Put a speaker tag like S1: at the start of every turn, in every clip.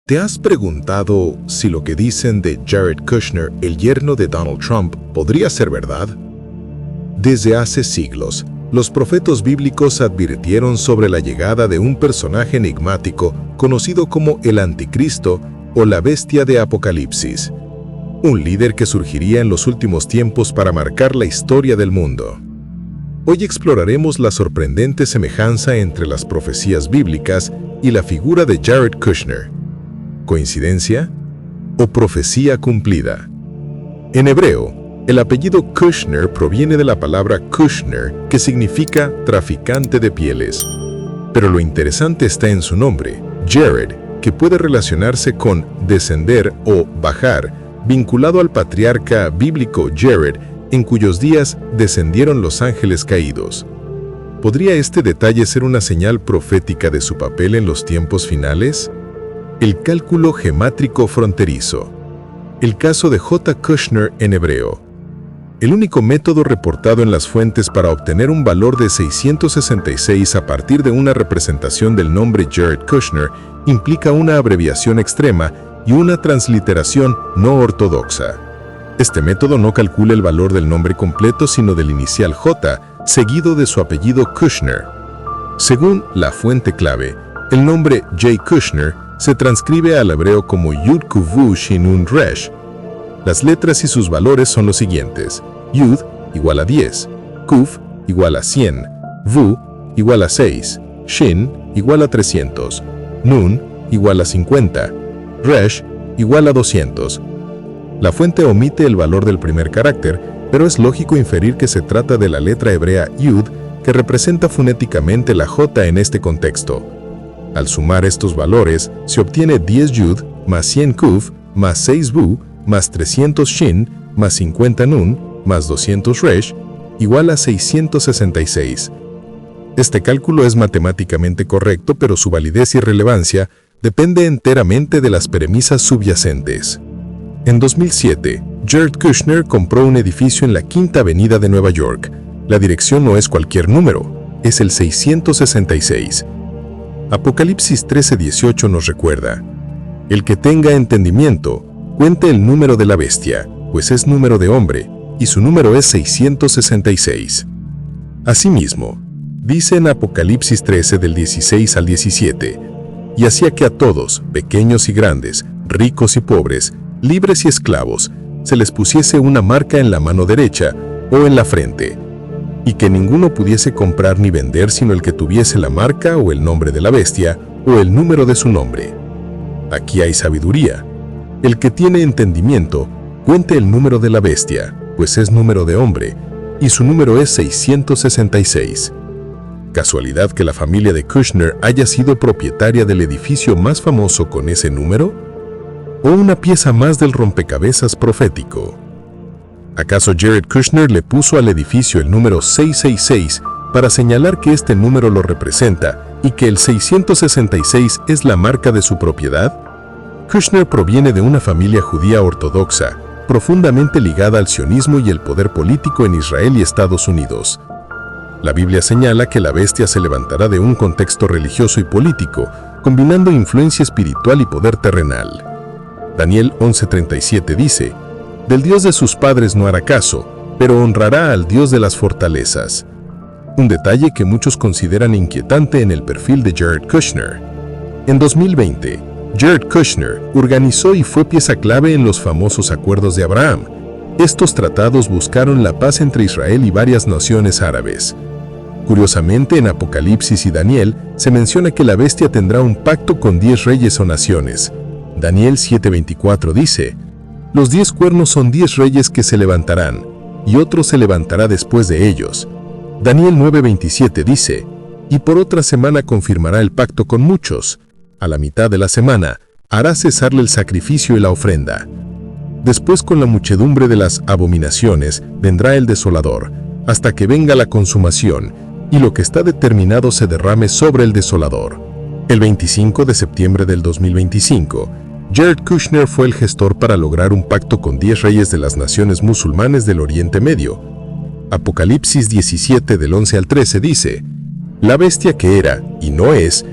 S1: ¿Te has preguntado si lo que dicen de Jared Kushner, el yerno de Donald Trump, podría ser verdad? Desde hace siglos, los profetas bíblicos advirtieron sobre la llegada de un personaje enigmático conocido como el Anticristo o la Bestia de Apocalipsis, un líder que surgiría en los últimos tiempos para marcar la historia del mundo. Hoy exploraremos la sorprendente semejanza entre las profecías bíblicas y la figura de Jared Kushner. ¿Coincidencia o profecía cumplida? En hebreo, el apellido Kushner proviene de la palabra Kushner, que significa traficante de pieles. Pero lo interesante está en su nombre, Jared, que puede relacionarse con descender o bajar, vinculado al patriarca bíblico Jared, en cuyos días descendieron los ángeles caídos. ¿Podría este detalle ser una señal profética de su papel en los tiempos finales? El cálculo gemátrico fronterizo. El caso de J. Kushner en hebreo. El único método reportado en las fuentes para obtener un valor de 666 a partir de una representación del nombre Jared Kushner implica una abreviación extrema y una transliteración no ortodoxa. Este método no calcula el valor del nombre completo, sino del inicial J, seguido de su apellido Kushner. Según la fuente clave, el nombre J. Kushner se transcribe al hebreo como Yud Kuv Shin Nun Resh. Las letras y sus valores son los siguientes: Yud igual a 10, Kuf igual a 100, Vu igual a 6, Shin igual a 300, Nun igual a 50, Resh igual a 200. La fuente omite el valor del primer carácter, pero es lógico inferir que se trata de la letra hebrea Yud, que representa fonéticamente la J en este contexto. Al sumar estos valores, se obtiene 10 Yud más 100 Kuf más 6 Vu más 300 Shin más 50 Nun más 200 Resh igual a 666. Este cálculo es matemáticamente correcto, pero su validez y relevancia depende enteramente de las premisas subyacentes. En 2007, Jared Kushner compró un edificio en la Quinta Avenida de Nueva York. La dirección no es cualquier número, es el 666. Apocalipsis 13:18 nos recuerda: el que tenga entendimiento, cuente el número de la bestia, pues es número de hombre, y su número es 666. Asimismo, dice en Apocalipsis 13 del 16 al 17, y hacía que a todos, pequeños y grandes, ricos y pobres, libres y esclavos, se les pusiese una marca en la mano derecha o en la frente, y que ninguno pudiese comprar ni vender sino el que tuviese la marca o el nombre de la bestia o el número de su nombre. Aquí hay sabiduría. El que tiene entendimiento, cuente el número de la bestia, pues es número de hombre, y su número es 666. ¿Casualidad que la familia de Kushner haya sido propietaria del edificio más famoso con ese número? ¿O una pieza más del rompecabezas profético? ¿Acaso Jared Kushner le puso al edificio el número 666 para señalar que este número lo representa y que el 666 es la marca de su propiedad? Kushner proviene de una familia judía ortodoxa, profundamente ligada al sionismo y el poder político en Israel y Estados Unidos. La Biblia señala que la bestia se levantará de un contexto religioso y político, combinando influencia espiritual y poder terrenal. Daniel 11:37 dice: del Dios de sus padres no hará caso, pero honrará al Dios de las fortalezas. Un detalle que muchos consideran inquietante en el perfil de Jared Kushner. En 2020, Jared Kushner organizó y fue pieza clave en los famosos acuerdos de Abraham. Estos tratados buscaron la paz entre Israel y varias naciones árabes. Curiosamente, en Apocalipsis y Daniel se menciona que la bestia tendrá un pacto con 10 reyes o naciones. Daniel 7:24 dice: los 10 cuernos son 10 reyes que se levantarán, y otro se levantará después de ellos. Daniel 9:27 dice: y por otra semana confirmará el pacto con muchos. A la mitad de la semana hará cesarle el sacrificio y la ofrenda. Después, con la muchedumbre de las abominaciones, vendrá el desolador, hasta que venga la consumación, y lo que está determinado se derrame sobre el desolador. El 25 de septiembre del 2025, Jared Kushner fue el gestor para lograr un pacto con 10 reyes de las naciones musulmanes del Oriente Medio. Apocalipsis 17 del 11 al 13 dice: la bestia que era y no es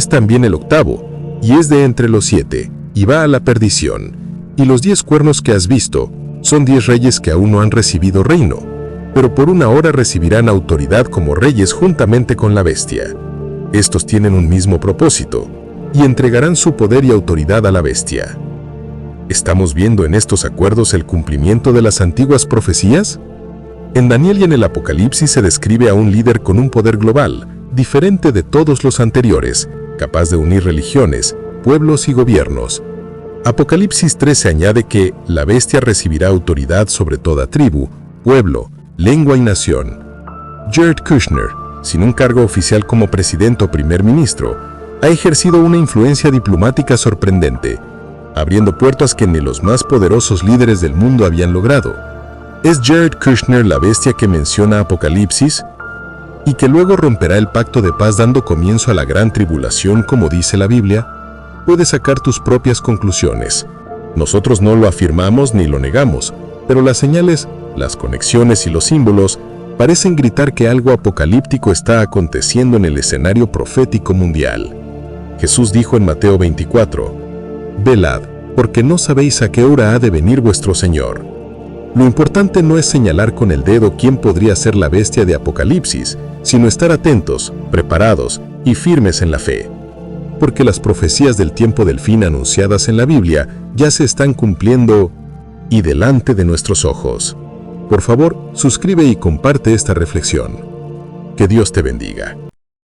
S1: también el octavo, y es de entre los 7, y va a la perdición, y los 10 cuernos que has visto son 10 reyes que aún no han recibido reino, pero por una hora recibirán autoridad como reyes juntamente con la bestia. Estos tienen un mismo propósito, y entregarán su poder y autoridad a la bestia. ¿Estamos viendo en estos acuerdos el cumplimiento de las antiguas profecías? En Daniel y en el Apocalipsis se describe a un líder con un poder global, diferente de todos los anteriores, capaz de unir religiones, pueblos y gobiernos. Apocalipsis 13 añade que la bestia recibirá autoridad sobre toda tribu, pueblo, lengua y nación. Jared Kushner, sin un cargo oficial como presidente o primer ministro, ha ejercido una influencia diplomática sorprendente, abriendo puertas que ni los más poderosos líderes del mundo habían logrado. ¿Es Jared Kushner la bestia que menciona Apocalipsis y que luego romperá el pacto de paz dando comienzo a la gran tribulación como dice la Biblia? Puedes sacar tus propias conclusiones. Nosotros no lo afirmamos ni lo negamos, pero las señales, las conexiones y los símbolos parecen gritar que algo apocalíptico está aconteciendo en el escenario profético mundial. Jesús dijo en Mateo 24, «Velad, porque no sabéis a qué hora ha de venir vuestro Señor». Lo importante no es señalar con el dedo quién podría ser la bestia de Apocalipsis, sino estar atentos, preparados y firmes en la fe. Porque las profecías del tiempo del fin anunciadas en la Biblia ya se están cumpliendo y delante de nuestros ojos. Por favor, suscribe y comparte esta reflexión. Que Dios te bendiga.